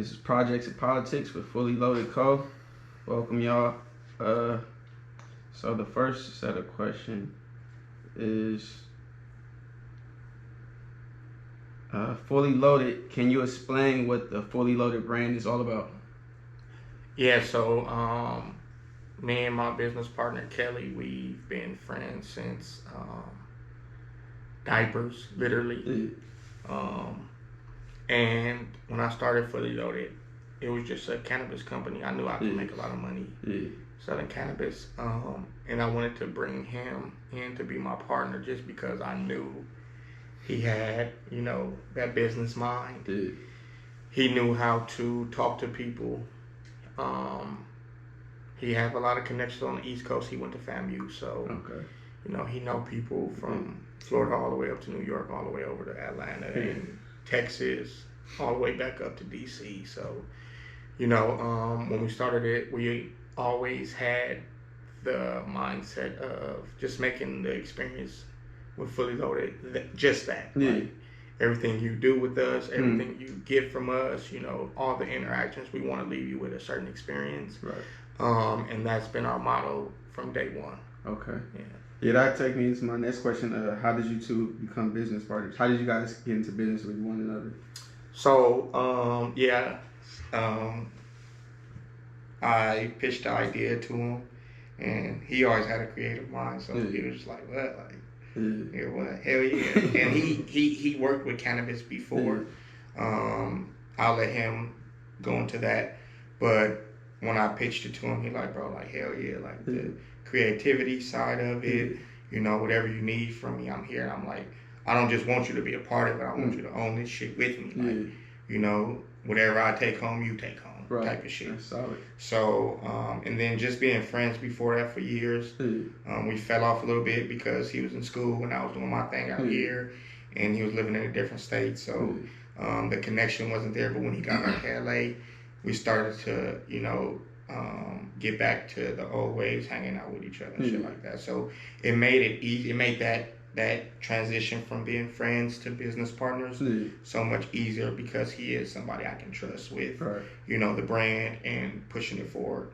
This is Projects and Politics with Fully Loaded Co. Welcome, y'all. So the first set of questions is Fully Loaded. Can you explain what the Fully Loaded brand is all about? Yeah, so me and my business partner Kelly, we've been friends since diapers, literally. And when I started Fully Loaded, it was just a cannabis company. I knew I could make a lot of money selling cannabis, and I wanted to bring him in to be my partner just because I knew he had, that business mind. He knew how to talk to people. He had a lot of connections on the East Coast. He went to FAMU, so he know people from Florida all the way up to New York, all the way over to Atlanta and Texas, all the way back up to DC. So, when we started it, we always had the mindset of just making the experience with Fully Loaded just that. Like, everything you do with us, everything you get from us, all the interactions, we want to leave you with a certain experience. Right. And that's been our motto from day one. Okay. Yeah, that takes me into my next question. How did you two become business partners? How did you guys get into business with one another? So, I pitched the idea to him, and he always had a creative mind, so he was just like, what? Like, yeah, what? Hell yeah. And he worked with cannabis before. I'll let him go into that. But when I pitched it to him, he like, bro, like, hell yeah. Like, the creativity side of it, whatever you need from me, I'm here. And I'm like, I don't just want you to be a part of it. I want you to own this shit with me. Like, whatever I take home, you take home. Right. Type of shit. That's solid. So, and then just being friends before that for years, we fell off a little bit because he was in school and I was doing my thing out here, and he was living in a different state. So, the connection wasn't there. But when he got back to LA, we started to, get back to the old ways, hanging out with each other and shit like that. So it made it easy. It made that transition from being friends to business partners so much easier because he is somebody I can trust with, the brand and pushing it forward.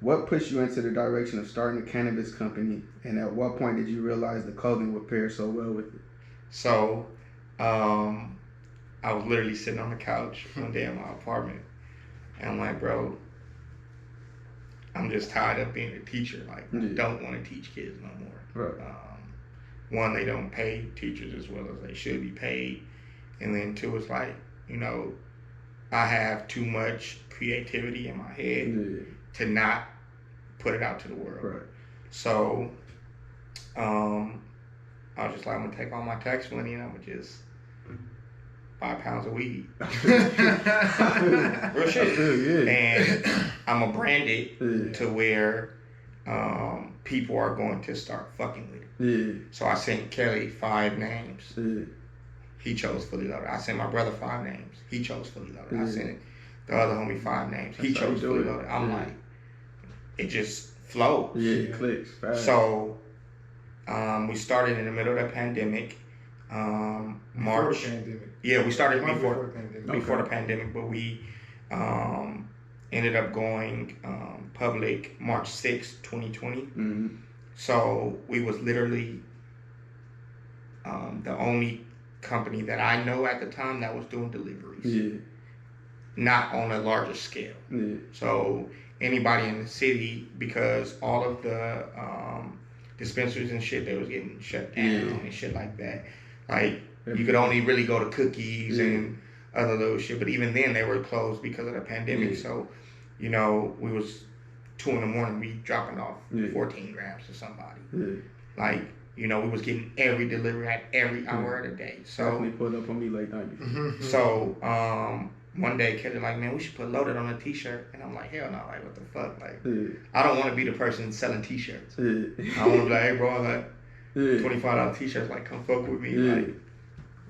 What pushed you into the direction of starting a cannabis company, and at what point did you realize the clothing would pair so well with it? So, I was literally sitting on the couch one day in my apartment, and I'm like, bro, I'm just tired of being a teacher. Like, I don't want to teach kids no more. Right. One, they don't pay teachers as well as they should be paid. And then two, it's like, I have too much creativity in my head to not put it out to the world. Right. So, I was just like, I'm going to take all my tax money and I'm going to just 5 pounds of weed. Real shit. And I'm going to brand it to where people are going to start fucking with it. So I sent Kelly 5 names. He chose Fully Loaded. I sent my brother 5 names. He chose Fully Loaded. I sent the other homie 5 names. He chose Fully Loaded. I'm like, it just flows. Yeah, it clicks fast. So we started in the middle of the pandemic. March. Before the pandemic. Yeah, we started before the pandemic. Before the pandemic, but we ended up going public March 6, 2020. So we was literally the only company that I know at the time that was doing deliveries. Not on a larger scale. So anybody in the city, because all of the dispensaries and shit, they was getting shut down and shit like that. Like, you could only really go to Cookies and other little shit. But even then, they were closed because of the pandemic. So, we was 2 a.m, we dropping off 14 grams to somebody. Like, we was getting every delivery at every hour of the day. So definitely pulled up on me late night. So, one day, Kelly like, man, we should put Loaded on a t-shirt. And I'm like, hell no, like, what the fuck? Like, I don't want to be the person selling t-shirts. I want to be like, hey, bro, like, $25 t-shirts, like, come fuck with me. Like,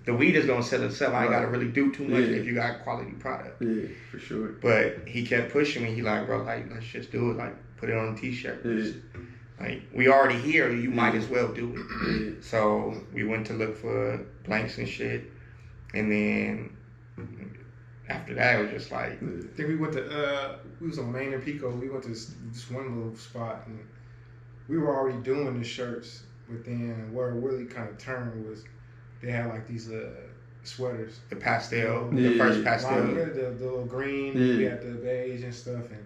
the weed is going to sell itself. I ain't got to really do too much if you got quality product. Yeah, for sure. But he kept pushing me. He like, bro, like, let's just do it. Like, put it on a t-shirt. Like, we already here. You might as well do it. So we went to look for blanks and shit. And then after that, it was just like. I think we went to, we was on Main and Pico. We went to this one little spot, and we were already doing the shirts. But then where it really kind of turned was they had like these sweaters. The pastel, the first pastel. The little green, we had the beige and stuff. And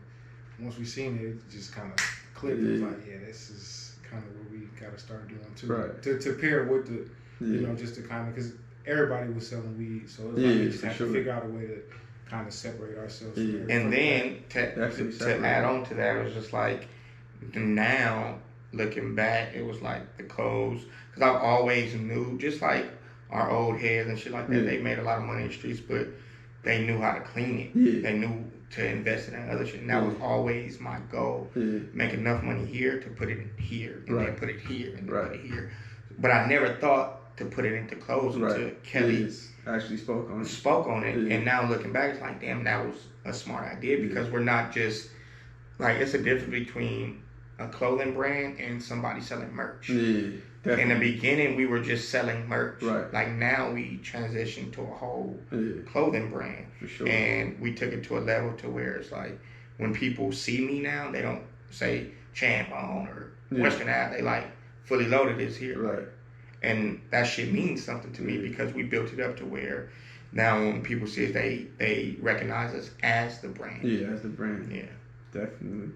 once we seen it, it just kind of clicked. It was like, yeah, this is kind of what we got to start doing too. Right. To pair with the, you know, just to kind of, because everybody was selling weed. So it was like we just had to figure out a way to kind of separate ourselves. And then to add on to that, it was just like, now looking back, it was like the clothes, because I always knew, just like our old heads and shit like that, they made a lot of money in the streets, but they knew how to clean it. They knew to invest in that other shit, and that was always my goal. Make enough money here to put it in here, and then put it here, and then put it here. But I never thought to put it into clothes until Kelly actually spoke on it. And now looking back, it's like, damn, that was a smart idea, because we're not just, like, it's a difference between a clothing brand and somebody selling merch. In the beginning, we were just selling merch. Like, now we transitioned to a whole clothing brand. For sure. And we took it to a level to where it's like, when people see me now, they don't say Champ on or Western Ave. They like, Fully Loaded is here. And that shit means something to me, because we built it up to where now when people see it, they recognize us as the brand. As the brand. Definitely.